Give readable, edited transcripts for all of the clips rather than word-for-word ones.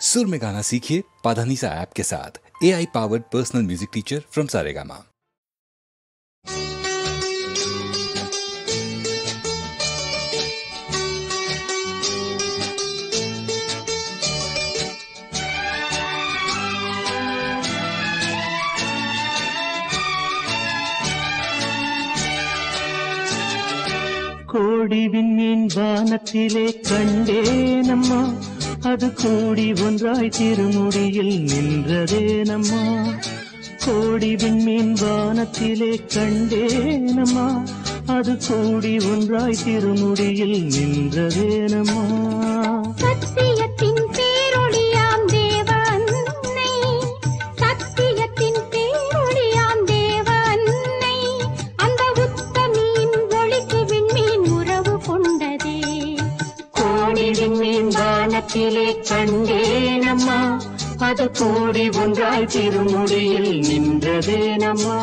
सुर में गाना सीखिए पाधानीसा ऐप के साथ। AI powered personal music teacher from Saregama. கோடி விண்மீன் வானத்திலே கண்டேனம்மா, அது கூடி ஒன்றாய் திருமுடியில் நின்றதேனம்மா. கோடி விண்மீன் வானத்திலே கண்டேனம்மா, அது கூடி ஒன்றாய் திருமுடியில் நின்றதேனம்மா. சத்தியத்தின் பேரொளியாம் தேவ அன்னை, சத்தியத்தின் பேரொளியாம் தேவ அன்னை, அந்த உத்தமியின் ஒளிக்கு விண்மீன் உறவு கொண்டதே. கோடி விண்மீன் வானத்திலே கண்டேனம்மா, அது கூடி ஒன்றாய் திருமுடியில் நின்றதேனம்மா.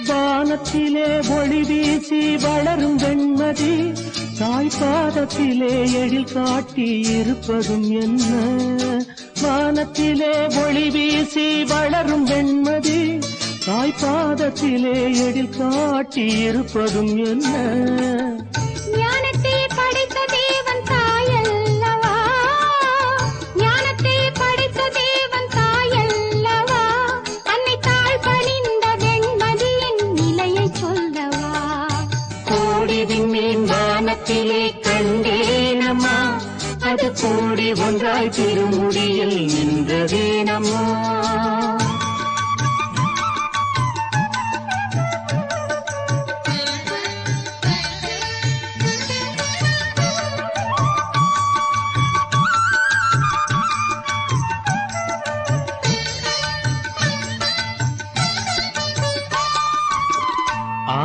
வானத்திலே ஒளி வீசி வளரும் வெண்மதி, தாய்பாதத்திலே எழில் காட்டி இருப்பதும் என்ன. வானத்திலே ஒளி வீசி வளரும் வெண்மதி, தாய்பாதத்திலே எழில் காட்டி இருப்பதும் என்ன. ஞானத்தை படைத்த தேவன் தாயல்லவா, ஞானத்தை படைத்த தேவன் தாயல்லவா, அன்னை தாழ் பணிந்த வெண்மதியின் நிலையை சொல்லவா. கோடி விண்மீன் வானத்திலே கண்டேனம்மா, அது கூடி ஒன்றாய் திருமுடியில் நின்றதேனம்மா.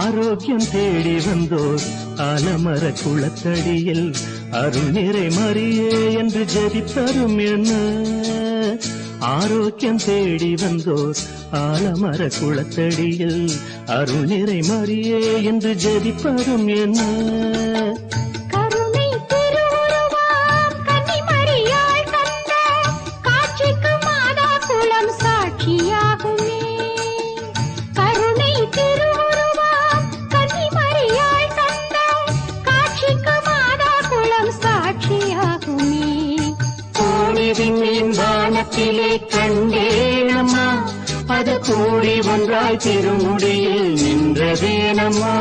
ஆரோக்கியம் தேடி வந்தோர் ஆலமர குளத்தடியில் அருள் நிறை மரியே என்று ஜெபிப்பதும் என்ன. ஆரோக்கியம் தேடி வந்தோர் ஆலமர குளத்தடியில் அருள் நிறை மரியே என்று ஜெபிப்பதும் என்ன. கருணை திருவுருவாம் கன்னிமரியாள் தந்த காட்சிக்கு மாதா குலம் சாட்சியாகுமே. கருணை திருவுருவாம் கன்னிமரியாள் தந்த காட்சிக்கு மாதா குலம் சாட்சியாகுமே. கோடி விண்மீன் வானத்திலே கண்டேனம்மா, அது கூடி ஒன்றாய் திருமுடியில் நின்றதேனம்மா.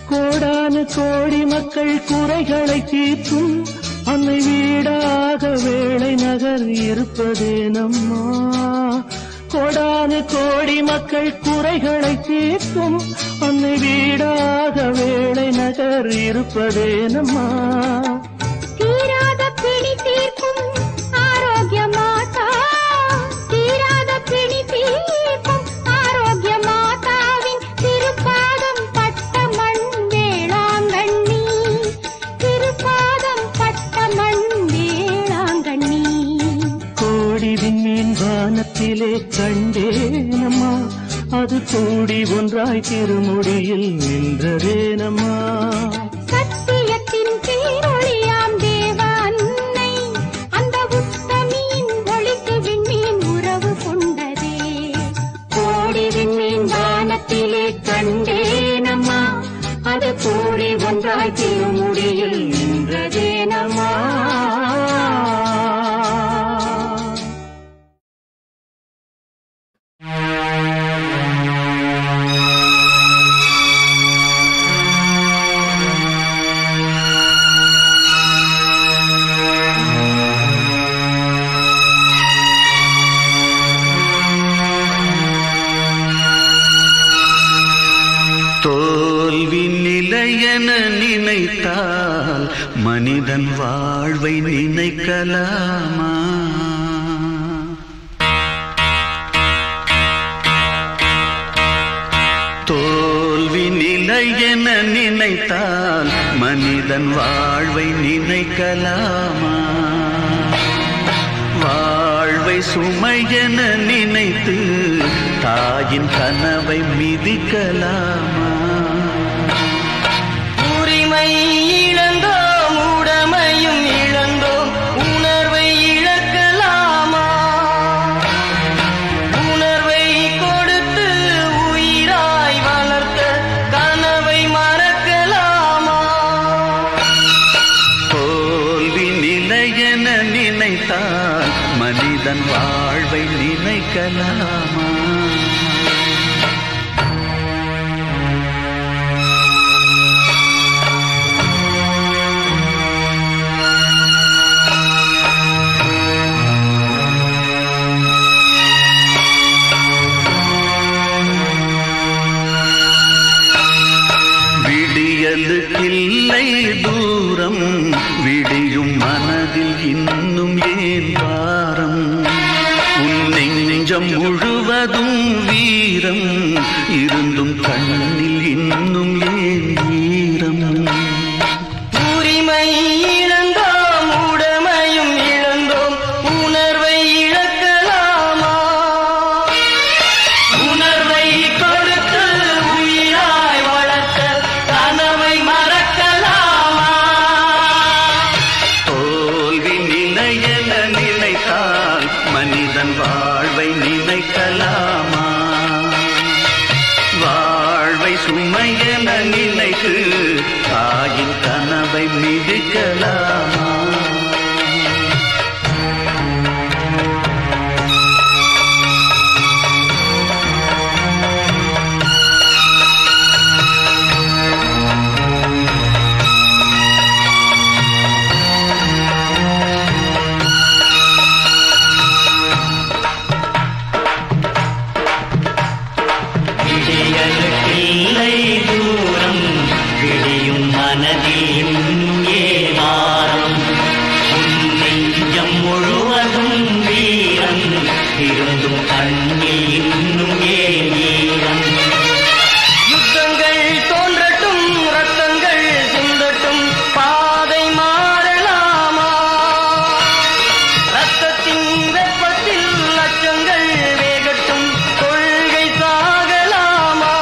கோடானு கோடி மக்கள் குறைகளை தீர்க்கும் அன்னை வீடாக வேளை நகர் இருப்பதேனம்மா. கோடானு கோடி மக்கள் குறைகளை தீர்க்கும் அன்னை வீடாக வேளை நகர் இருப்பதேனம்மா. தீராத பிணி தீர்க்கும் ஆரோக்கிய மாதா, தீராத பிணி தீர்க்கும் ஆரோக்கிய மாதாவின் திருப்பாதம் பட்ட மண் வேளாங்கண்ணி, திருப்பாதம் பட்ட மண் வேளாங்கண்ணி. கோடி விண்மீன் வானத்திலே கண்டேனம்மா, அது கூடி ஒன்றாய் திருமுடியில் நின்றதேனம்மா. சத்தியத்தின் பேரொளியாம் தேவ அன்னை, அந்த உத்தமியின் ஒளிக்கு விண்மீன் உறவு கொண்டதே. கோடி விண்மீன் வானத்திலே கண்டேனம்மா, அது கூடி ஒன்றாய் திருமுடியில் நின்றதேனம்மா. நிலையென நினைத்தால் மனிதன் வாழ்வை நினைக்கலாமா? தோல்வி நிலையென நினைத்தால் மனிதன் வாழ்வை நினைக்கலாமா? வாழ்வை சுமையென நினைத்து தாயின் கனவை மிதிக்கலாமா? உரிமை இழந்தோம், உடமையும் இழந்தோம், உணர்வை இழக்கலாமா? உணர்வை கொடுத்து உயிராய் வளர்த்த கனவை மறக்கலாமா? தோல்வி நிலையென நினைத்தால் மனிதன் வாழ்வை நினைக்கலாமா? விடியலுக்கில்லை தூரம், விடியும் மனதில் இன்னும் ஏன் பாரம்? உன் நெஞ்சம் முழுவதும் வீரம் இருந்தும் கண்ணில் இன்னும் ஏன் ஈரம்? உரிமை இழந்தோம், உடமையும் இழந்தோம், உணர்வை இழக்கலாமா? உணர்வை கொடுத்து உயிராய் வளர்த்த கனவை மறக்கலாமா? தோல்வி நிலையென நினைத்தால் மனிதன் வாழ்வை நினைக்கலாமா? வாழ்வை சுமையென நினைத்து தாயின் கனவை மிதிக்கலாமா? விடியலுக்கில்லை தூரம், விடியும் மனதில் ஏமாறும். உன் நெஞ்சம் முழுவதும் வீரம் இருந்தும் கண்ணில் இன்னும் ஏன் ஈரம்? யுத்தங்கள் தோன்றட்டும், ரத்தங்கள் சிந்தட்டும், பாதை மாறலாமா? ரத்தத்தின் வெப்பத்தில் லட்சங்கள் வேகட்டும், கொள்கை சாகலாமா?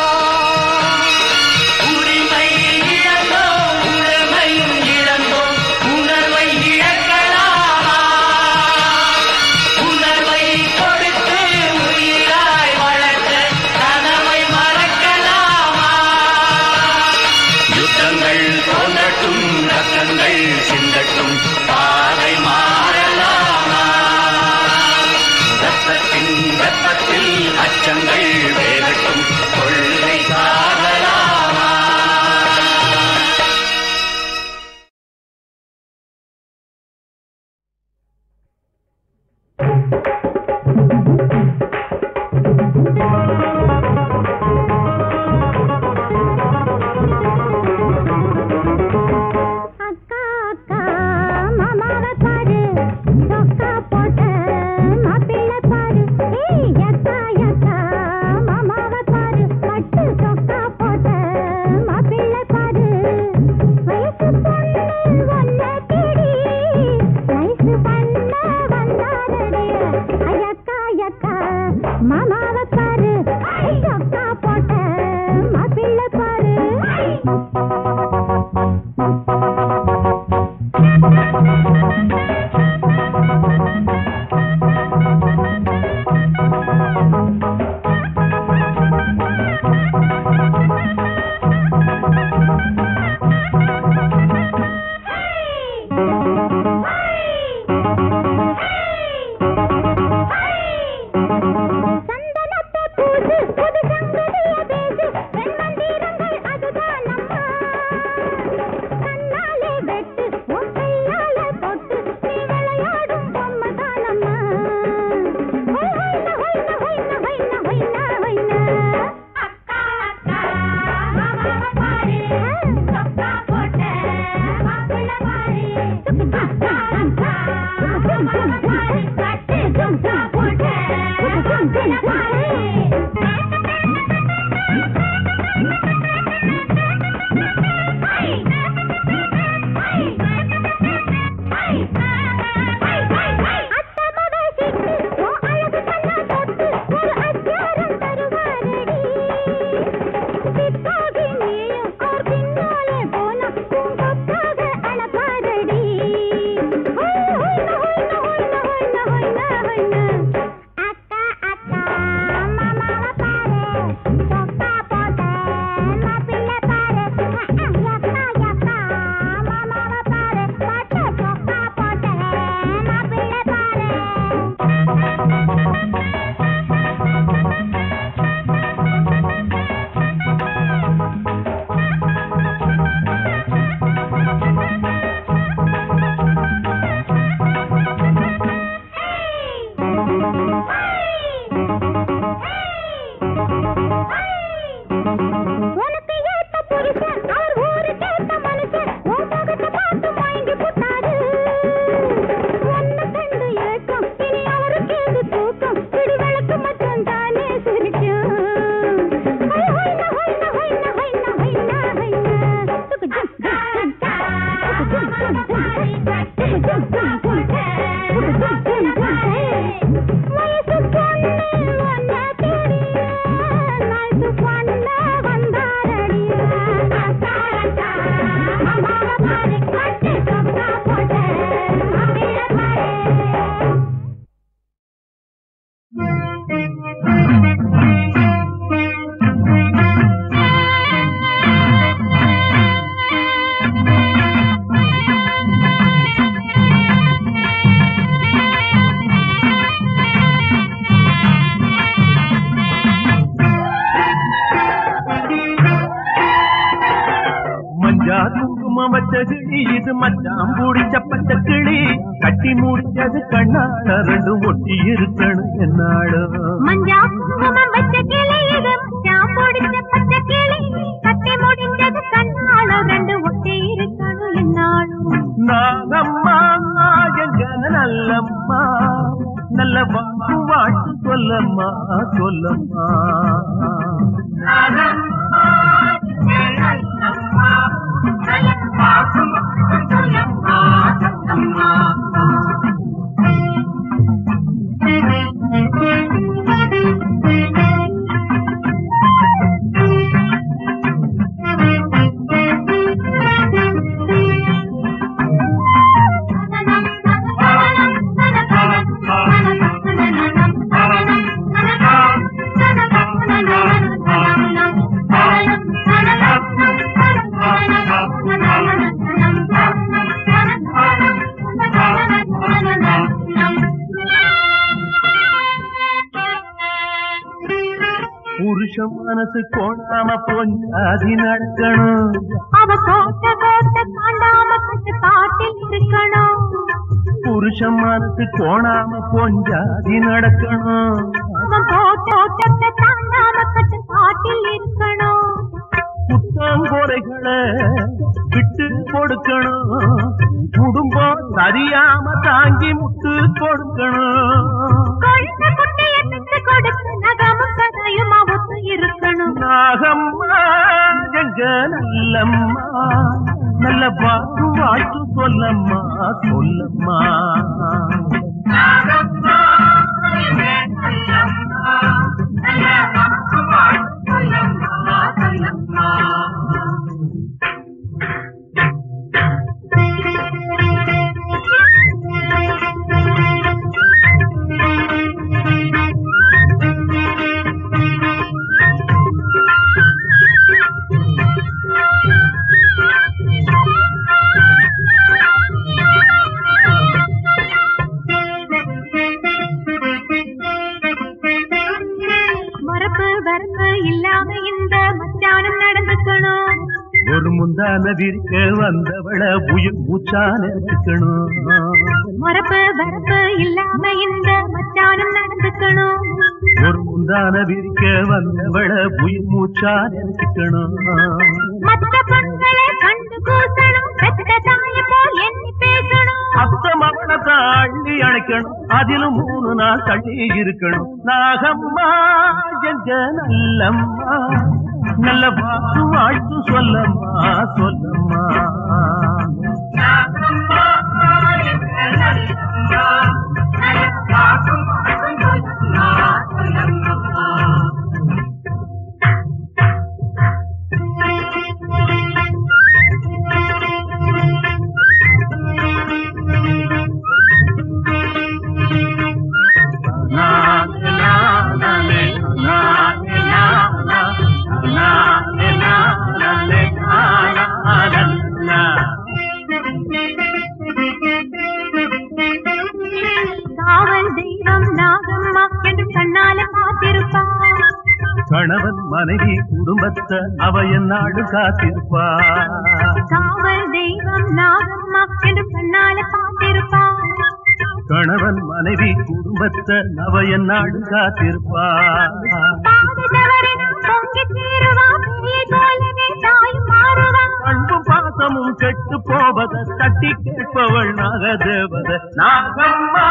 உரிமை இழந்தோம், உடமையும் இழந்தோம், உணர்வை இழக்கலாமா? உணர்வை கொடுத்து உயிராய் வளர்த்த கனவை மறக்கலாமா? யுத்தங்கள் தோன்றட்டும், ரத்தங்கள் சிந்தட்டும், பாதை மாறலாமா? ரத்தத்தின் வெப்பத்தில் அச்சங்கள் வேகட்டும், கொள்கை சாகலாமா? அக்கா அக்கா குங்குமம் வச்ச கிளி இது மச்சான் பிடிச்ச பச்சை கிளி கட்டி முடிச்சது கண்ணாட ரெண்டும் ஒட்டி இருக்கணும் என்னாலும் மஞ்சா குங்குமம் வச்ச கிளி இது மச்சான் பிடிச்ச பச்சை கிளி கட்டி முடிச்சது கண்ணாட ரெண்டும் ஒட்டி இருக்கணும் என்னாலும் நாகம்மா எங்க நல்லம்மா நல்ல வாக்கு வாட்டு சொல்லம்மா சொல்லம்மா புருஷன் மனசு கோணாம பொஞ்சாதி நடக்கணும் அவ கோட்ட கோட்ட தாண்டாம கட்டு பாட்டில் இருக்கணும் புருஷன் மனசு கோணாம பொஞ்சாதி நடக்கணும் அவன் கோட்டத்தை தாண்டாம கட்டு பாட்டில் இருக்கணும் புத்தங்குறைகளை விட்டு கொடுக்கணும் குடும்பம் சரியாம தாங்கி முட்டு கொடுக்கணும் குழந்தை குட்டியை பெற்று கொடுத்து நகமும் கதையும் அவத்து இருக்கணும் நாகம்மா எங்க நல்லம்மா நல்ல வாக்கு வாழ்த்து சொல்லம்மா சொல்லம்மா ஒரு முந்தான விரிக்க வந்தவள உயிர் மூச்சான இருக்கணும் மரப்பு வரப்பு இல்லாம இந்த மச்சானும் நடந்துக்கணும் ஒரு முந்தான விரிக்க வந்தவள உயிர் மூச்சான இருக்கணும் மத்த பொண்களை கண்டு கூசணும் பெத்த தாய போல் எண்ணி பேசணும் அத்தம் அவளை தாண்டி அணைக்கணும் அதிலும் 3 நாள் தள்ளி இருக்கணும் நாகம்மா எங்க நல்லம்மா நல்ல வாக்கு வாழ்த்து சொல்லம்மா சொல்லம்மா கணவன் மனைவி குடும்பத்தை அவ என்னாடு காத்திருப்பா காவல் தெய்வம் நாகம்மா என்று கண்ணால பார்த்திருப்பா கணவன் மனைவி குடும்பத்தை அவ என்னாடு காத்திருப்பா அன்பும் பாசமும் கெட்டு போவத தட்டி கேட்பவள் நாகதேவத நாகம்மா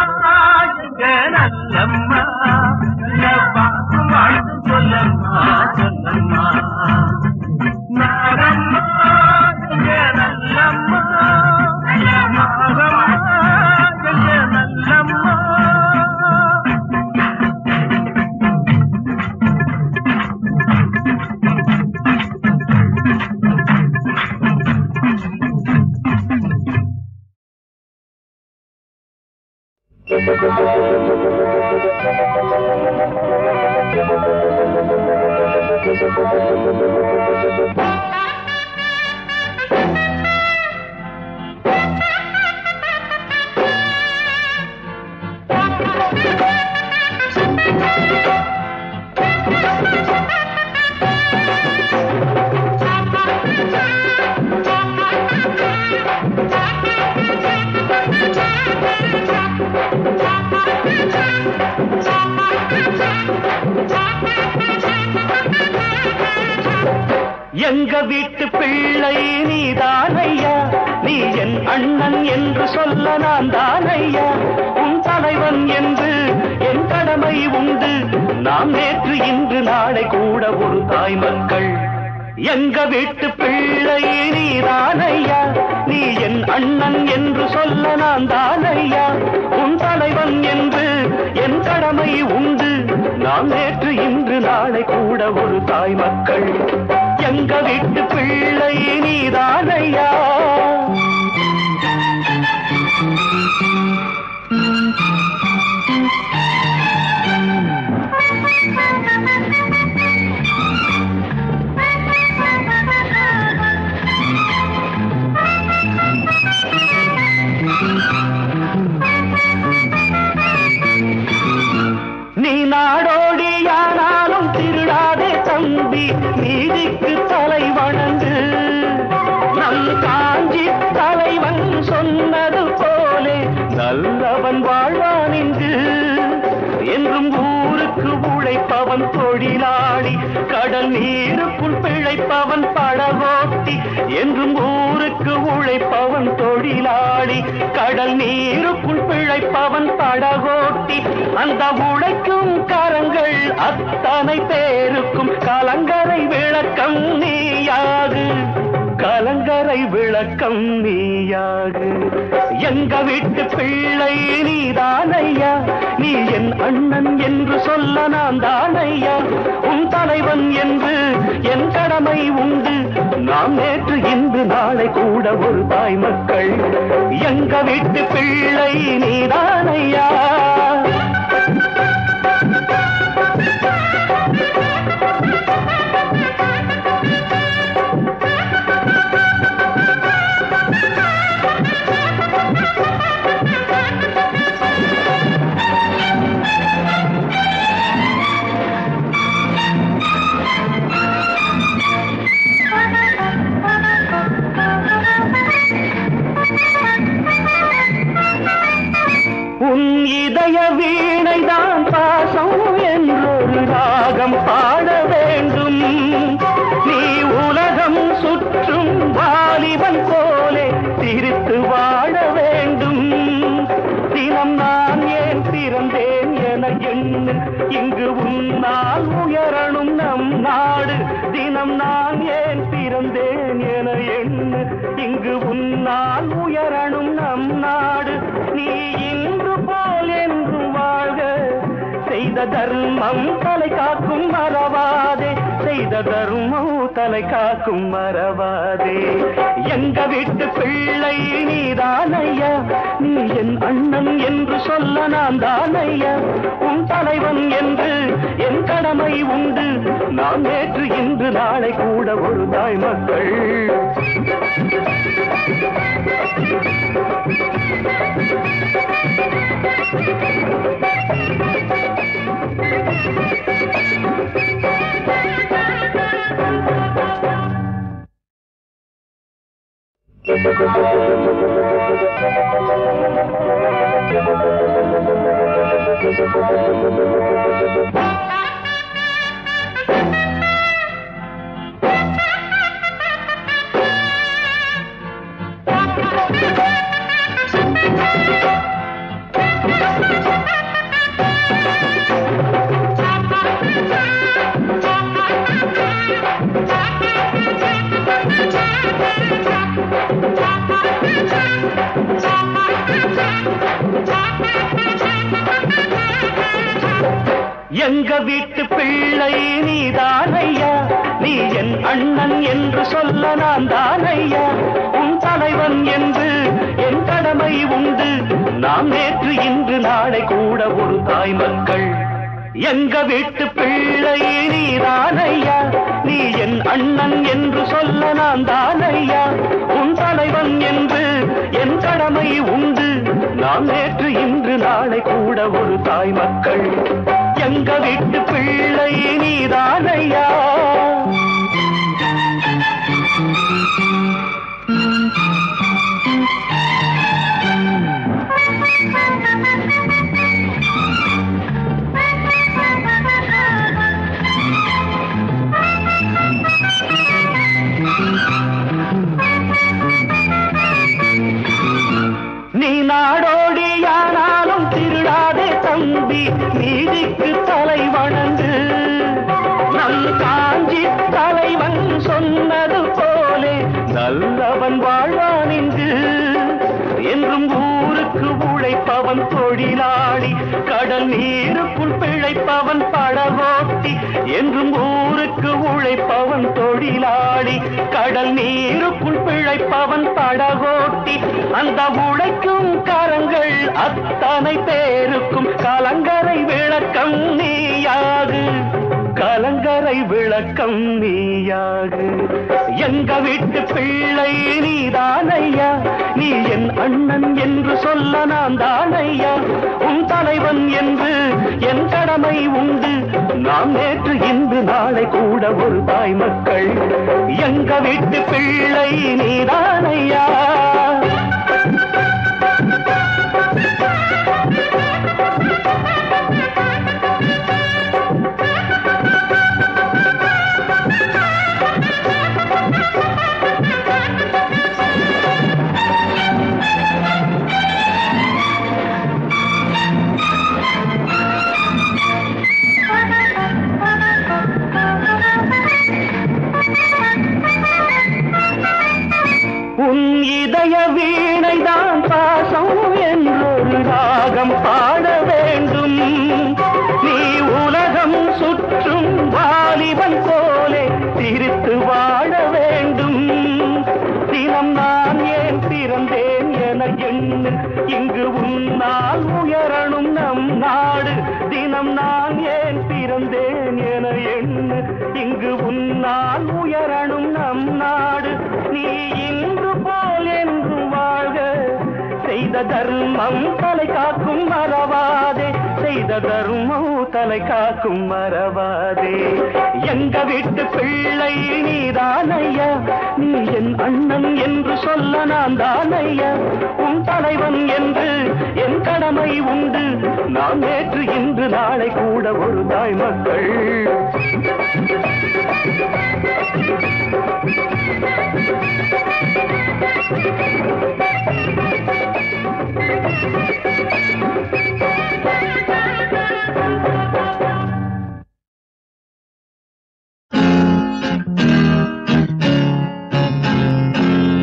நல்லம்மா வாழ்த்து சொல்லம்மா சொல்லம்மா நாகம்மா நல்லம்மா நாகம்மா நல்லம்மா எங்க வீட்டு பிள்ளை நீதானையா, நீ என் அண்ணன் என்று சொல்ல நான் தானையா, உன் தலைவன் என்று என் கடமை உண்டு, நாம் நேற்று இன்று நாளை கூட ஒரு தாய் மக்கள். எங்க வீட்டு பிள்ளை நீதானையா, நீ என் அண்ணன் என்று சொல்ல நான் தானையா, உன் தலைவன் என்று என் கடமை உண்டு, நாம் நேற்று இன்று நாளை கூட ஒரு தாய் மக்கள். எங்க வீட்டு பிள்ளை நீதானையா. நீ நாடோடியானாலும் திருடாதே தம்பி, நீதிக்கு தலை வணங்கு. நம் காஞ்சி தலைவன் சொன்னது போலே நல்லவன் வாழ்வான் இங்கு. என்றும் ஊருக்கு உழைப்பவன் தொழிலாளி, கடல் நீருக்குள் பிழைப்பவன் படகோட்டி. என்றும் ஊருக்கு உழைப்பவன் தொழிலாளி, கடல் நீருக்குள் பிழைப்பவன் படகோட்டி. அந்த உழைக்கும் கரங்கள் அத்தனை பேருக்கும் கலங்கரை விளக்கம் நீயாது, கலங்கரை விளக்கம் நீயாது. எங்க வீட்டு பிள்ளை நீதானையா, நீ என் அண்ணன் என்று சொல்ல நான் தானையா, உன் தலைவன் என்று என் கடமை உண்டு, நாம் நேற்று இன்று நாளை கூட ஒரு தாய் மக்கள். எங்க வீட்டு பிள்ளை நீதானையா. உன் இதய வீணைதான் பாசம் என்றொரு ராகம் பாட வேண்டும். நீ உலகம் சுற்றும் வாலிபன் போலே சிரித்து வாழ வேண்டும். தினம் நான் ஏன் பிறந்தேன் என எண்ணு, இங்கு உன்னால் உயரணும் நம் நாடு. தினம் நான் ஏன் பிறந்தேன் என எண்ணு, இங்கு உன்னால் உயரணும் நம் நாடு. நீ இன்று போல் என்று வாழ்க, செய்த தர்மம் தலை காக்கும் மறவாதே, செய்த தர்மம் தலை காக்கும் மறவாதே. எங்க வீட்டு பிள்ளை நீதானையா, நீ என் அண்ணன் என்று சொல்ல நான் தானையா, உன் தலைவன் என்று என் கடமை உண்டு, நான் நேற்று இன்று நாளை கூட ஒரு தாய் மக்கள். எங்க வீட்டு பிள்ளை நீதானையா, நீ என் அண்ணன் என்று சொல்ல நான் தானையா, உன் தலைவன் என்று என் கடமை உண்டு, நாம் நேற்று இன்று நாளை கூட ஒரு தாய் மக்கள். எங்க வீட்டு பிள்ளை நீதானையா, நீ என் அண்ணன் என்று சொல்ல நான் தானையா, உன் தலைவன் என்று என் கடமை உண்டு, நாம் நேற்று இன்று நாளை கூட ஒரு தாய் மக்கள். எங்க வீட்டு பிள்ளை நீதானையா. நல்லவன் வாழ்வான் இங்கு என்றும் ஊருக்கு உழைப்பவன் தொழிலாளி கடல் நீருக்குள் பிழைப்பவன் படகோட்டி என்றும் ஊருக்கு உழைப்பவன் தொழிலாளி கடல் நீருக்குள் பிழைப்பவன் படகோட்டி அந்த உழைக்கும் கரங்கள் அத்தனை பேருக்கும் கலங்கரை விளக்கம் நீயாது கலங்கரை விளக்கம் நீயாது எங்க வீட்டு பிள்ளை நீதானையா நீ என் அண்ணன் என்று சொல்ல நான் தானையா உன் தலைவன் என்று என் கடமை உண்டு நாம் நேற்று இன்று நாளை கூட ஒரு தாய் மக்கள் எங்க வீட்டு பிள்ளை நீதானையா உன் இதய வீணைதான் பாசம் என்றொரு ராகம் பாட வேண்டும் நீ உலகம் சுற்றும் வாலிபன் போலே சிரித்து வாழ வேண்டும் தினம் நான் ஏன் பிறந்தேன் என எண்ணு இங்கு உன்னால் உயரணும் நம் நாடு தினம் நான் ஏன் பிறந்தேன் என எண்ணு இங்கு உன்னால் உயரணும் நம் நாடு நீ இன்று போல் என்று வாழ்க செய்த தர்மம் தலை காக்கும் மறவாதே செய்த தர்மம் தலை காக்கும் மறவாதே எங்க வீட்டு பிள்ளை நீதானையா நீ என் அண்ணன் என்று சொல்ல நான் தானையா உன் தலைவன் என்று என் கடமை உண்டு நாம் நேற்று இன்று நாளை கூட ஒரு தாய் மக்கள்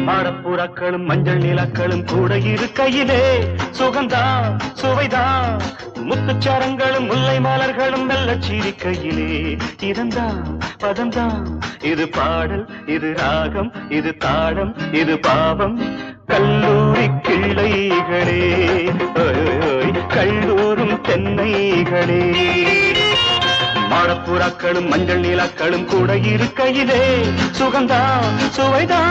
மாடப்புறாக்களும் மஞ்சள் நிலக்களும் கூட இருக்கையிலே சுகந்தா சுவைதா முத்துச்சரங்களும் முல்லை மலர்களும் மெல்ல சிரிக்கையிலே இதந்தா பதந்தா இது பாடல் இது ராகம் இது தாளம் இது பாவம் கல்லூரி கிள்ளைகளே கல்லூரும் தென்னைகளே மாடப்புறாக்களும் மஞ்சள் நிலக்களும் கூட இருக்கையிலே சுகந்தா சுவைதா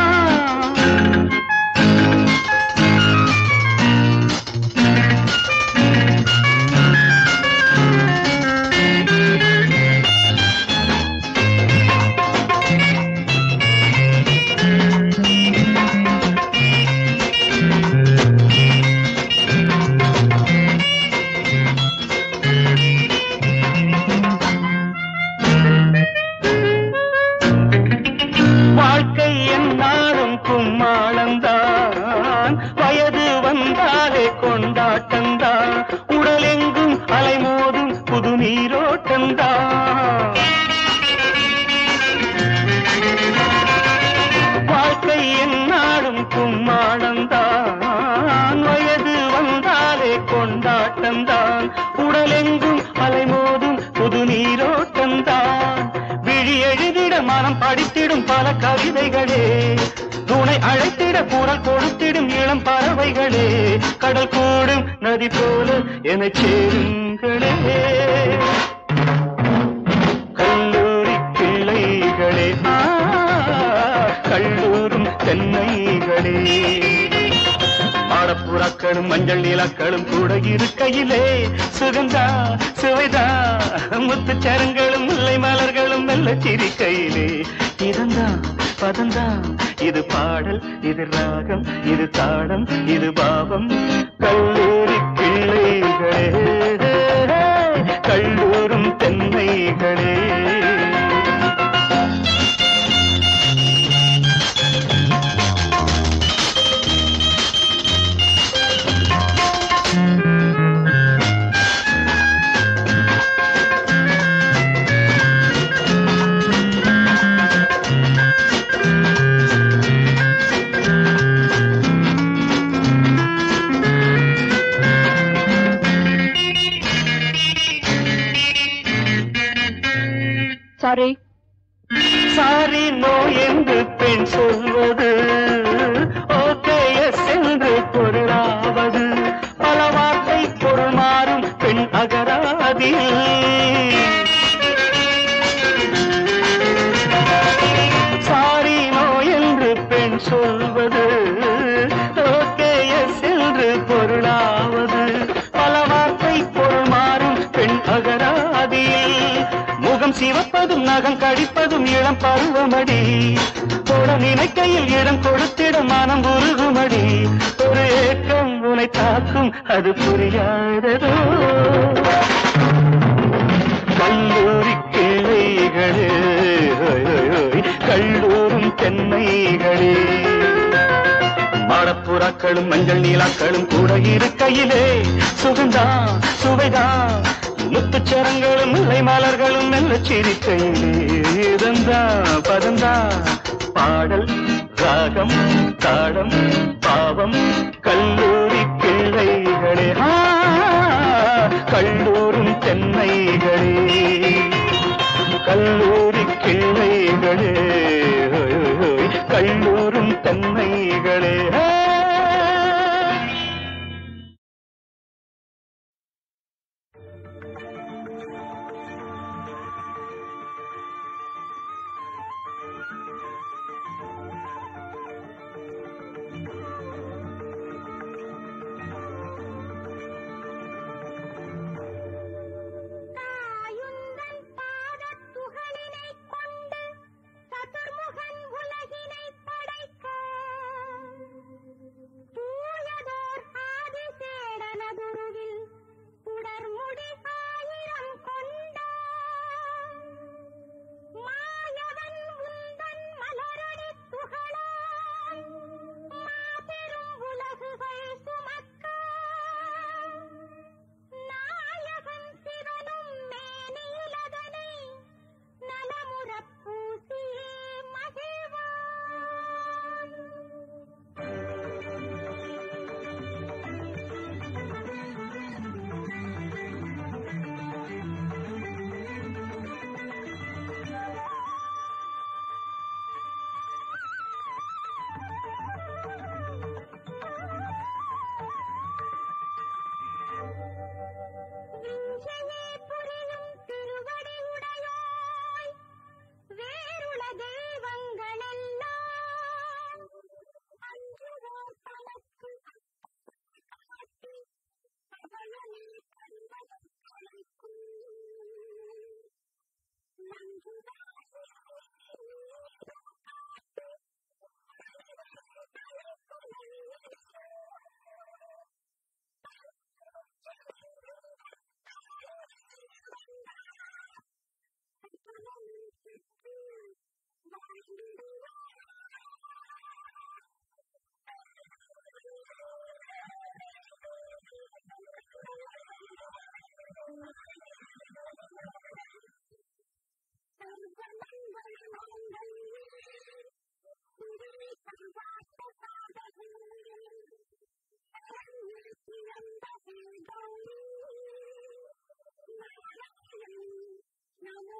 வாழ்க்கை என்னாலும் கும்மாளந்தான் வயது வந்தாலே கொண்டாட்டந்தான் உடலெங்கும் அலைமோதும் புது நீரோட்டந்தான் வாழ்க்கை என்னாலும் கும்மாளந்தான் வயது வந்தாலே கொண்டாட்டந்தான் உடலெங்கும் அலைமோதும் புது நீரோட்டந்தான் விழி எழுதிட மனம் படித்திடும் பல கவிதைகளே துணை அழைத்திட குரல் கொடுத்திடும் இளம் பறவைகளே கடல் கூடும் நதி போல என சேருங்களே கல்லூரி பிள்ளைகளே கல்லூரும் தென்னைகளே மாடப்புறாக்களும் மஞ்சள் நிலக்களும் கூட இருக்கையிலே சுகந்தா சுவைதா முத்துச்சரங்களும் முல்லை மலர்களும் மெல்ல சிரிக்கையிலே இதந்தா பதந்தா இது பாடல் இது ராகம் இது தாளம் இது பாவம் கல்லூரி பிள்ளைகளே கல்லூரும் தென்னைகளே சாரி சாரி நோ என்று பெண் சொல்வது ஓகே எஸ் என்று பொருளாவது பல வார்த்தை பொருள் மாறும் பெண் அகராதியில் சாரி நோ என்று பெண் சொல்வது ஓகே எஸ் என்று பொருளாவது பல வார்த்தை பொருள் மாறும் பெண் அகராதியில் முகம் சிவப்பதும் நகம் கடிப்பதும் இளம் பருவமடி போட நினைக்கையில் இடம் கொடுத்திட மனம் உருகுமடி ஒரு ஏக்கம் உனை தாக்கும் அது புரியாததோ கல்லூரி கிளைகளே கல்லூரும் தென்னைகளே மாடப்புறாக்களும் மஞ்சள் நீலாக்களும் கூட இருக்கையிலே சுகந்தான் சுவைதான் முத்துச்சரங்களும் முல்லை மலர்களும் மெல்ல சிரிக்கையிலே இதந்தா பதந்தா பாடல் ராகம் தாடம் பாவம் கல்லூரி கிளைகளே கல்லூரும் தென்னைகளே கல்லூரி கிளைகளே கல்லூரும் தென்னைகளே Namo